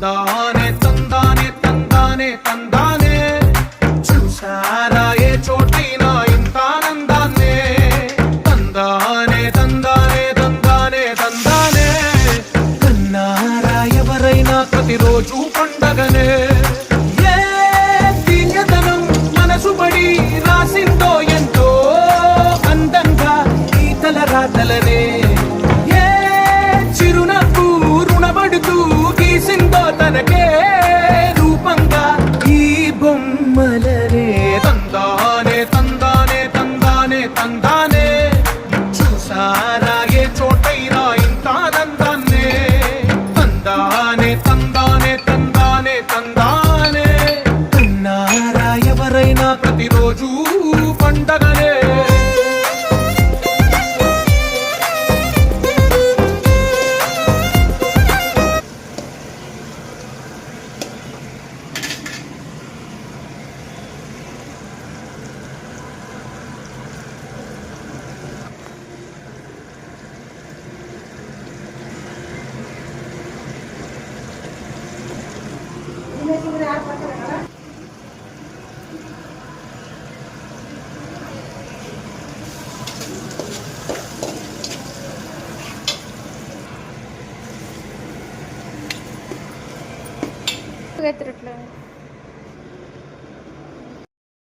తందానే తందానే తందానే తందానే చూసారా ఏ చోటైనా ఇంత ఆనందాన్నే తందానే తందానే తందానే తందానే కన్నారా ఎవరైనా ప్రతిరోజు పండగనే ఏ దివ్యతనం మనసు పడి రాసిందో ఎంతో అందంగా ఈ తలరాతలనే ఏ చిరునవ్వు రుణపడుతూ గీసిందో తనకే రూపంగా ఈ బొమ్మలనే తందానే తందానే తందానే తందానే చూసారా ఏ చోటైనా ఇంత ఆనందాన్నే తందానే తందానే తందానే తందానే కన్నారా ఎవరైనా ప్రతిరోజు పండగనే ಎತ್ತಿರಟ್ಲೆ